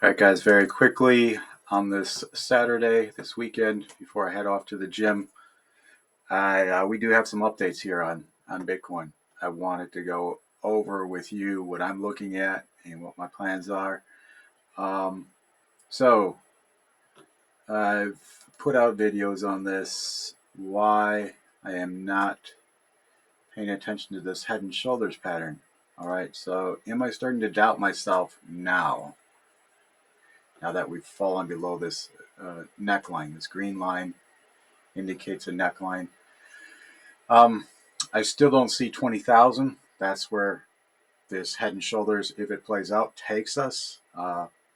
All right, guys, very quickly on this Saturday, this weekend, before I head off to the gym, we do have some updates here on Bitcoin. I wanted to go over with you what I'm looking at and what my plans are. Um, so I've put out videos on this, why I am not paying attention to this head and shoulders pattern. All right, so am I starting to doubt myself now? Now that we've fallen below this neckline, this green line indicates a neckline. I still don't see 20,000. That's where this head and shoulders, if it plays out, takes us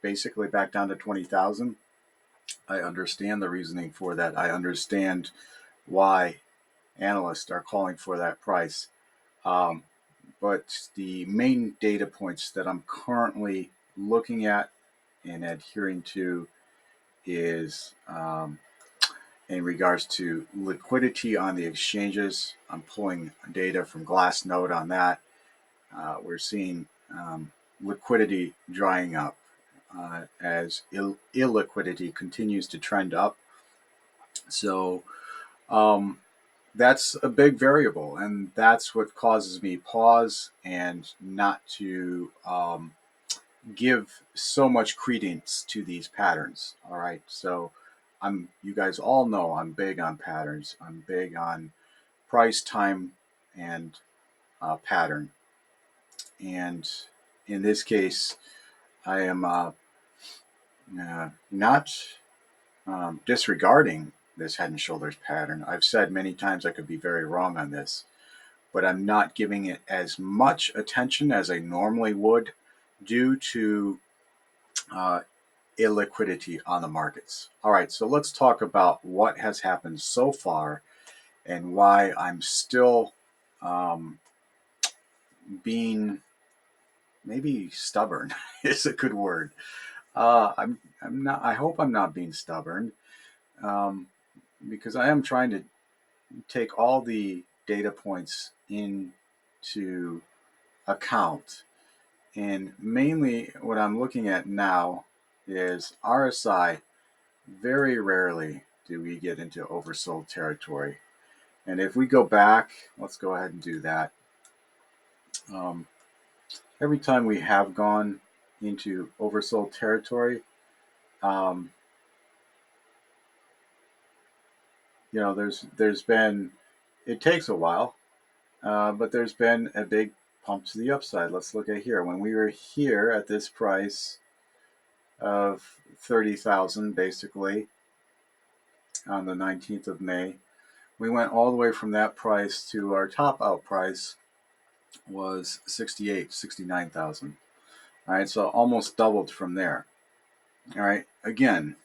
basically back down to 20,000. I understand the reasoning for that. I understand why analysts are calling for that price. Um, but the main data points that I'm currently looking at and adhering to is in regards to liquidity on the exchanges. I'm pulling data from Glassnode on that. We're seeing liquidity drying up as illiquidity continues to trend up. So that's a big variable, and that's what causes me pause and not to give so much credence to these patterns. All right, so you guys all know I'm big on patterns. I'm big on price, time, and pattern. And in this case, I am not disregarding this head and shoulders pattern. I've said many times I could be very wrong on this, but I'm not giving it as much attention as I normally would due to uh, illiquidity on the markets. All right, so let's talk about what has happened so far and why I'm still um, being maybe stubborn is a good word. I'm not. I hope I'm not being stubborn um, because I am trying to take all the data points into account, and mainly what I'm looking at now is RSI. Very rarely do we get into oversold territory. And if we go back, let's go ahead and do that. Um, every time we have gone into oversold territory, um, there's been, it takes a while, but there's been a big pump to the upside. Let's look at here. When we were here at this price of 30,000, basically on the 19th of May, we went all the way from that price to our top out price was 69,000. All right, so almost doubled from there. All right, again,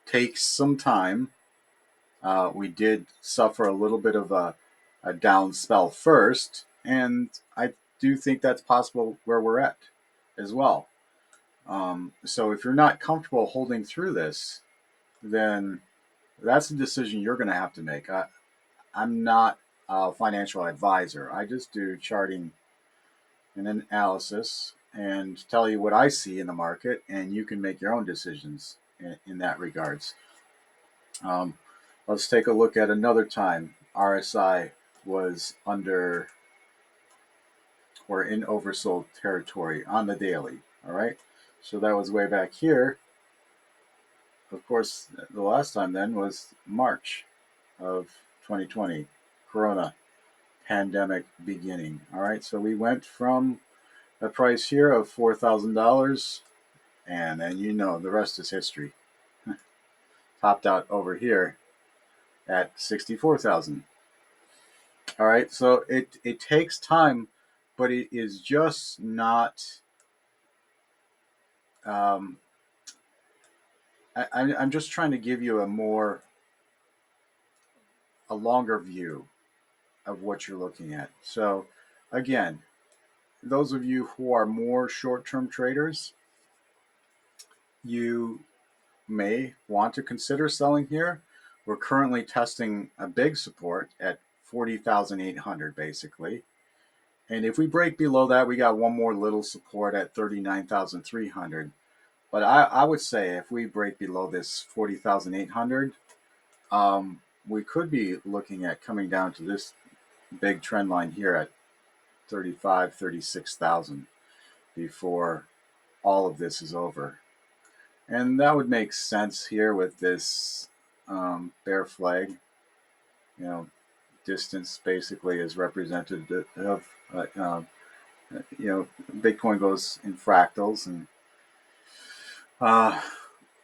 takes some time. We did suffer a little bit of a down spell first, and I do think that's possible where we're at as well. So if you're not comfortable holding through this, then that's a decision you're going to have to make. I'm not a financial advisor. I just do charting and analysis and tell you what I see in the market, and you can make your own decisions in that regards. Um, let's take a look at another time RSI was under or in oversold territory on the daily. All right, so that was way back here. Of course, the last time then was March of 2020, Corona pandemic beginning. All right, so we went from a price here of $4,000, and then the rest is history. Topped out over here at 64,000. All right, so it takes time, but it is just not. Um, I'm just trying to give you a longer view of what you're looking at. So, again, those of you who are more short-term traders, you may want to consider selling here. We're currently testing a big support at 40,800 basically. And if we break below that, we got one more little support at 39,300. But I would say if we break below this 40,800, we could be looking at coming down to this big trend line here at 35, 36,000 before all of this is over. And that would make sense here with this bear flag. You know, distance basically is representative of, Bitcoin goes in fractals. And uh,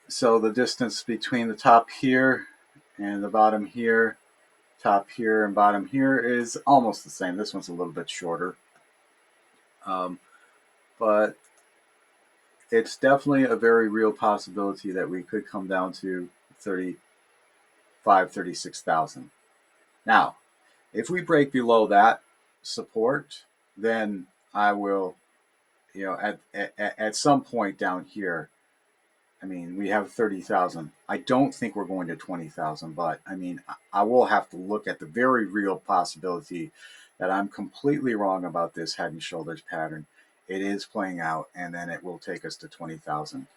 so the distance between the top here and the bottom here, top here and bottom here is almost the same. This one's a little bit shorter. Um, but it's definitely a very real possibility that we could come down to 35, 36,000. Now, if we break below that support, then I will, at some point down here, I mean, we have 30,000. I don't think we're going to 20,000, but I mean, I will have to look at the very real possibility that I'm completely wrong about this head and shoulders pattern. It is playing out, and then it will take us to 20,000.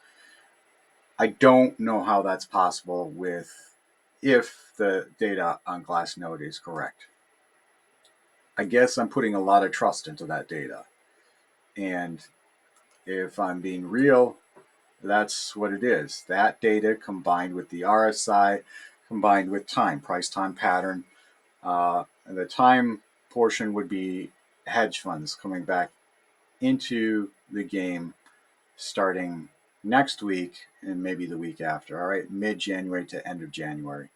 I don't know how that's possible with if the data on Glassnode is correct. I guess I'm putting a lot of trust into that data. And if I'm being real, that's what it is. That data combined with the RSI, combined with time, price time pattern. And the time portion would be hedge funds coming back into the game starting next week and maybe the week after. All right, mid-January to end of January.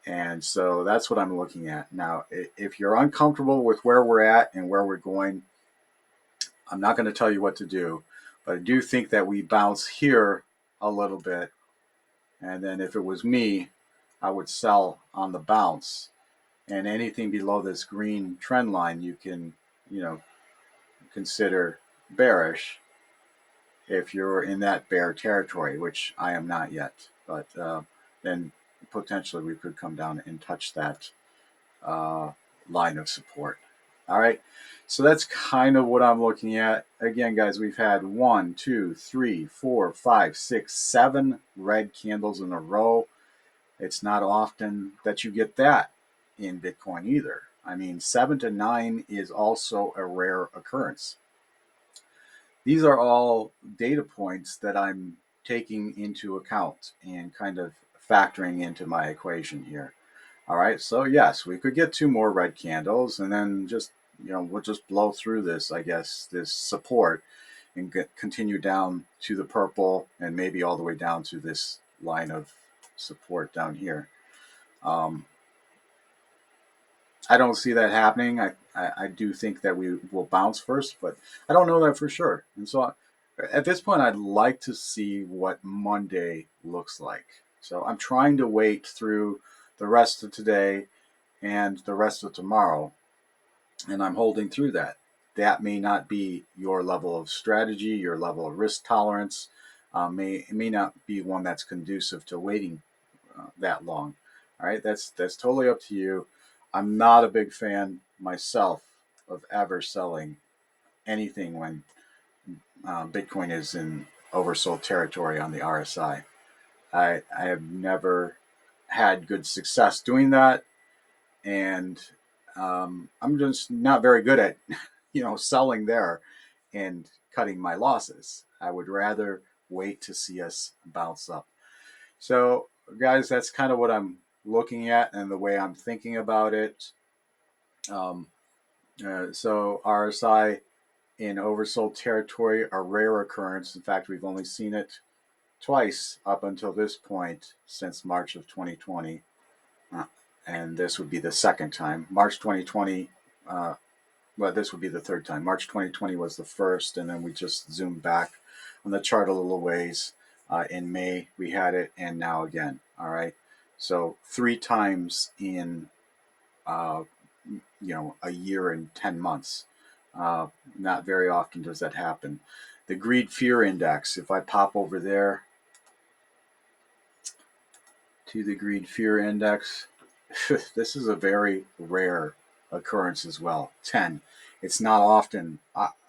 And so that's what I'm looking at. Now, if you're uncomfortable with where we're at and where we're going, I'm not going to tell you what to do, but I do think that we bounce here a little bit. And then if it was me, I would sell on the bounce. And anything below this green trend line, you can, consider bearish if you're in that bear territory, which I am not yet. But then potentially we could come down and touch that uh, line of support. All right. So that's kind of what I'm looking at. Again, guys, we've had 1, 2, 3, 4, 5, 6, 7 red candles in a row. It's not often that you get that in Bitcoin either. I mean, 7 to 9 is also a rare occurrence. These are all data points that I'm taking into account and kind of factoring into my equation here. All right, so yes, we could get 2 more red candles and then just, we'll just blow through this, I guess, this support and continue down to the purple and maybe all the way down to this line of support down here. I don't see that happening. I do think that we will bounce first, but I don't know that for sure. And so at this point, I'd like to see what Monday looks like. So I'm trying to wait through the rest of today and the rest of tomorrow, and I'm holding through that. That may not be your level of strategy, your level of risk tolerance. It may not be one that's conducive to waiting that long. All right, that's totally up to you. I'm not a big fan myself of ever selling anything when Bitcoin is in oversold territory on the RSI. I have never had good success doing that, and I'm just not very good at selling there and cutting my losses. I would rather wait to see us bounce up. So, guys, that's kind of what I'm looking at and the way I'm thinking about it. Um, so RSI in oversold territory, a rare occurrence. In fact, we've only seen it twice up until this point since March of 2020. And this would be the second time. March 2020, well, this would be the third time. March 2020 was the first, and then we just zoomed back on the chart a little ways. In May, we had it, and now again. All right. So 3 times in, a year and 10 months. Not very often does that happen. The greed fear index, if I pop over there to the greed fear index, this is a very rare occurrence as well. 10. It's not often.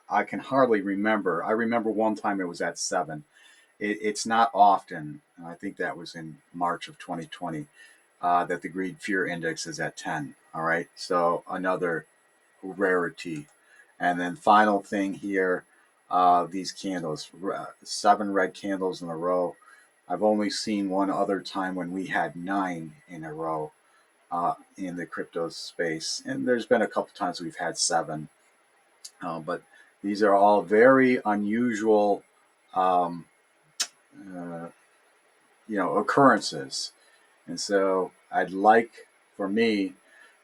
I can hardly remember. I remember one time it was at 7. it's not often, and I think that was in March of 2020, that the greed fear index is at 10. All right. So another rarity. And then final thing here, these candles, 7 red candles in a row. I've only seen one other time when we had 9 in a row in the crypto space, and there's been a couple times we've had 7, but these are all very unusual, um, uh, occurrences. And so I'd like for me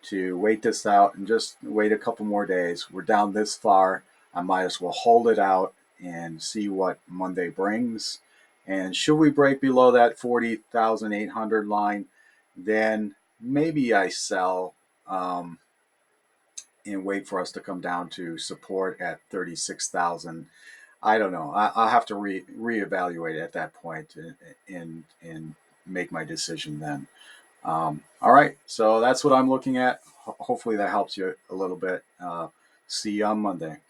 to wait this out and just wait a couple more days. We're down this far. I might as well hold it out and see what Monday brings. And should we break below that 40,800 line, then maybe I sell, and wait for us to come down to support at 36,000. I don't know. I'll have to reevaluate at that point and make my decision then. All right, so that's what I'm looking at. Hopefully that helps you a little bit. See you on Monday.